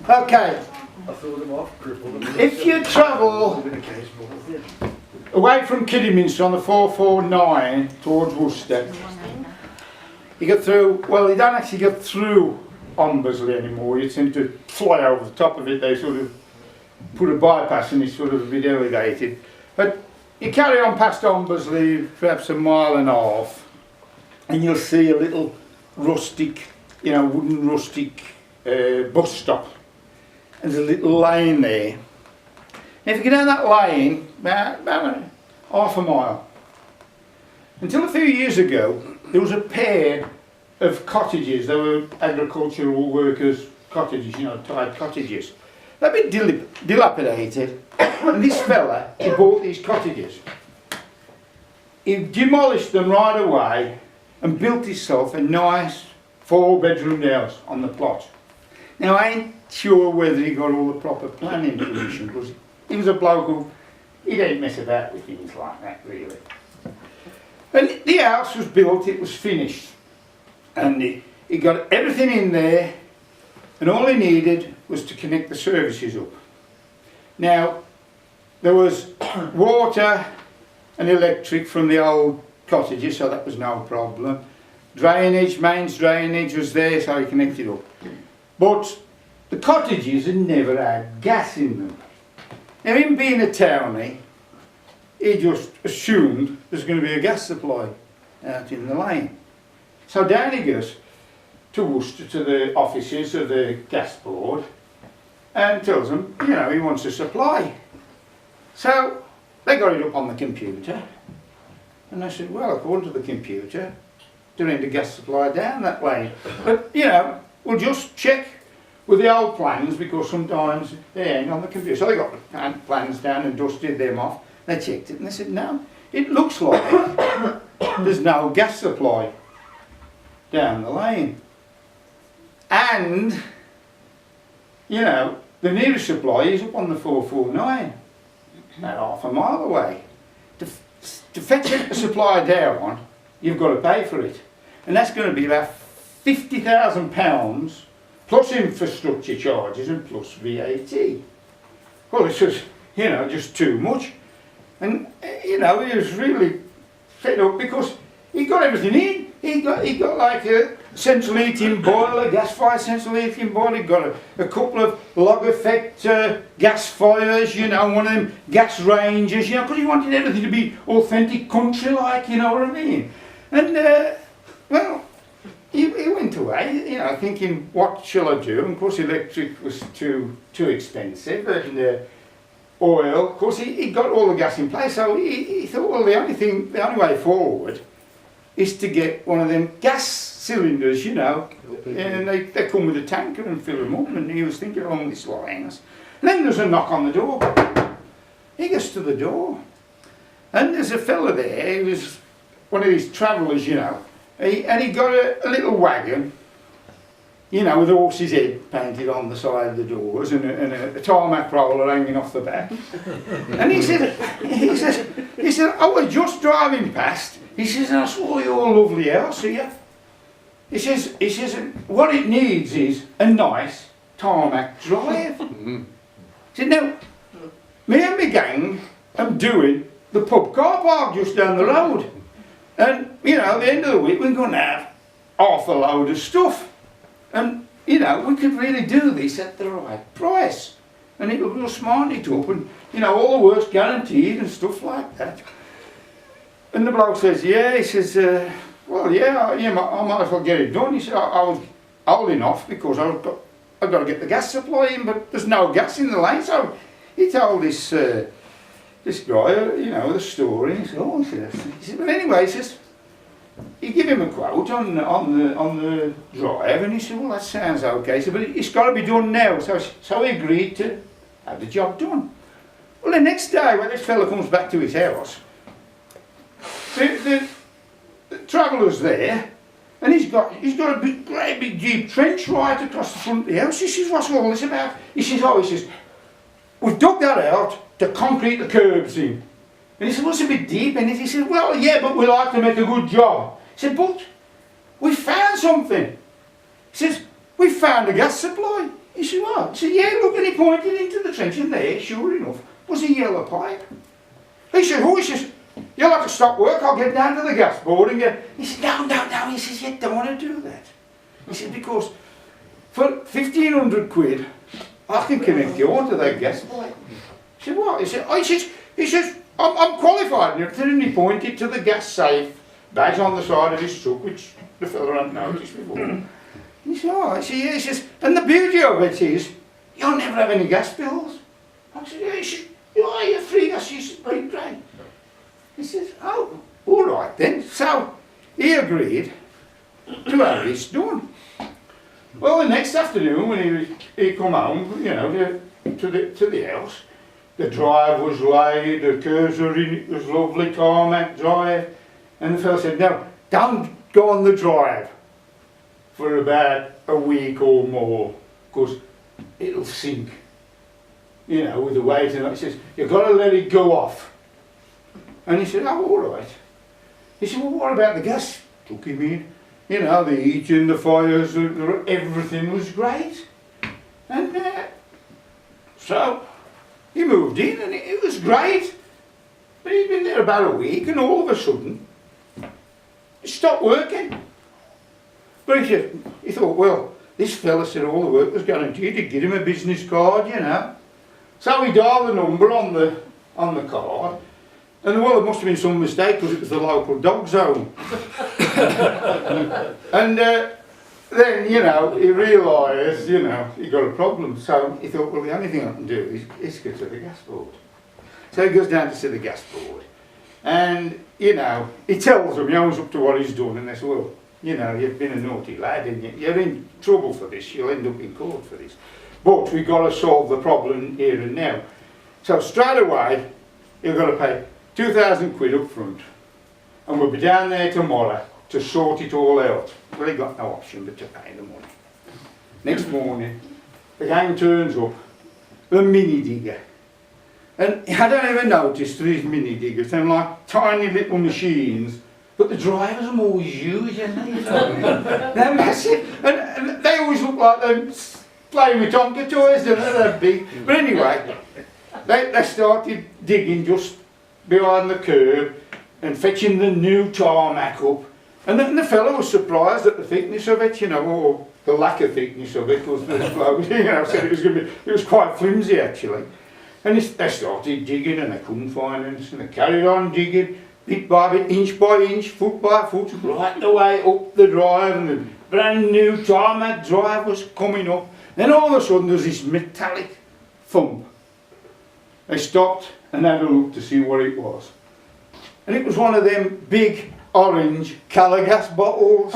Okay, if you travel away from Kidderminster on the 449 towards Worcester, you get through, well, you don't actually get through Ombersley anymore. You tend to fly over the top of it. They sort of put a bypass and it's sort of a bit elevated. But you carry on past Ombersley, perhaps a mile and a half, and you'll see a little rustic, wooden rustic bus stop. There's a little lane there. Now if you go down that lane, about half a mile, until a few years ago, there was a pair of cottages. They were agricultural workers' cottages, tied cottages. They'd been dilapidated, and this fella, he bought these cottages. He demolished them right away and built himself a nice 4-bedroom house on the plot. Now I ain't sure whether he got all the proper planning permission, because he was a bloke who, he didn't mess about with things like that really. And the house was built, it was finished, and he got everything in there, and all he needed was to connect the services up. Now there was water and electric from the old cottages, so that was no problem. Drainage, mains drainage was there, so he connected up. But the cottages had never had gas in them. Now him being a townie, he just assumed there's going to be a gas supply out in the lane. So down he goes to Worcester, to the offices of the gas board, and tells them, he wants a supply. So they got it up on the computer, and I said, well, according to the computer, there ain't a gas supply down that way. But, we'll just check with the old plans, because sometimes they ain't on the computer. So they got the plans down and dusted them off. They checked it and they said, no, it looks like there's no gas supply down the lane. And, the nearest supply is up on the 449, about half a mile away. To fetch a supply down, you've got to pay for it. And that's going to be about £50,000 plus infrastructure charges and plus VAT. Well, it's just, just too much. And, he was really fed up because he got everything in. He got like a central heating boiler, gas-fired central heating boiler. He got a couple of log effect gas fires, one of them gas ranges, because he wanted everything to be authentic country-like, you know what I mean? And, well, he went away, thinking, what shall I do? And of course electric was too expensive, and oil, of course he got all the gas in place, so he thought, well, the only way forward is to get one of them gas cylinders, and they come with a tanker and fill them up, and he was thinking along these lines. And then there's a knock on the door. He goes to the door, and there's a fella there. He was one of these travellers, and he got a little wagon, with a horse's head painted on the side of the doors and a tarmac roller hanging off the back. And he said, I was just driving past. He says, I saw your lovely house here. He says, what it needs is a nice tarmac drive. He said, now, me and my gang are doing the pub car park just down the road. And, at the end of the week, we're going to have half a load of stuff. And, we could really do this at the right price. And we'll smart it up and, all the work's guaranteed and stuff like that. And the bloke says, yeah, he says, well, yeah, I might as well get it done. He said, I was holding off because I've got to get the gas supply in, but there's no gas in the lane. So he told this guy, the story. He said, oh, he said, but anyway, he says, he gave him a quote on the drive, and he said, well, that sounds okay. He said, but it's got to be done now. So he agreed to have the job done. Well, the next day, when this fella comes back to his house, the traveller's there, and he's got a great big deep trench right across the front of the house. He says, what's all this about? He says, we've dug that out to concrete the curbs in. And he said, well, it's a bit deep, and he said, well, yeah, but we like to make a good job. He said, but we found something. He says, we found a gas supply. He said, what? He said, yeah, look, and he pointed into the trench, and there, sure enough, was a yellow pipe. He said, oh, he says, you'll have to stop work, I'll get down to the gas board and get... He said, no, he says, you don't want to do that. He said, because for 1,500 quid, I can connect you onto that gas pipe. He said, what? He said, oh, he says, I'm qualified and everything, and he pointed to the gas safe badge on the side of his truck, which the fella hadn't noticed before. He said, oh, I said, yeah, he says, and the beauty of it is, you'll never have any gas bills. I said, yeah, he says, oh, you're free gas. He said, great. He says, oh, all right then. So he agreed to have this done. Well, the next afternoon when he come home, you know, to the house, the drive was laid, the cursor in it was lovely, tarmac drive, and the fellow said, no, don't go on the drive for about a week or more, because it'll sink, you know, with the weight. And he says, you've got to let it go off. And he said, oh, all right. He said, well, what about the gas? Took him in. You know, the heating, the fires, everything was great. And so he moved in, and it was great. But he'd been there about a week, and all of a sudden, it stopped working. But he thought, well, this fella said all the work was guaranteed. He'd give him a business card, you know. So he dialed the number on the card, and well, there must have been some mistake because it was the local dog zone. And then, you know, he realised, you know, he got a problem. So he thought, well, the only thing I can do is go to the gas board. So he goes down to see the gas board, and you know, he tells them, he owns up to what he's done, and they say, well, you know, you've been a naughty lad, and you're in trouble for this, you'll end up in court for this. But we've got to solve the problem here and now. So straight away, you've got to pay 2,000 quid up front, and we'll be down there tomorrow to sort it all out. Well, he got no option but to pay the money. Next morning, the gang turns up with a mini digger. And I don't even notice these mini diggers, they're like tiny little machines, but the drivers are always huge, aren't they? They're massive, and they always look like they're playing with Tonka toys, they're big. But anyway, they started digging just behind the curb and fetching the new tarmac up. And then the fellow was surprised at the thickness of it, you know, or the lack of thickness of it, because the bloke, you know, said it was quite flimsy actually. And they started digging, and they couldn't find anything. They carried on digging, bit by bit, inch by inch, foot by foot, right the way up the drive, and the brand new tarmac drive was coming up. Then all of a sudden there's this metallic thump. They stopped and had a look to see what it was. And it was one of them big orange Calagas bottles.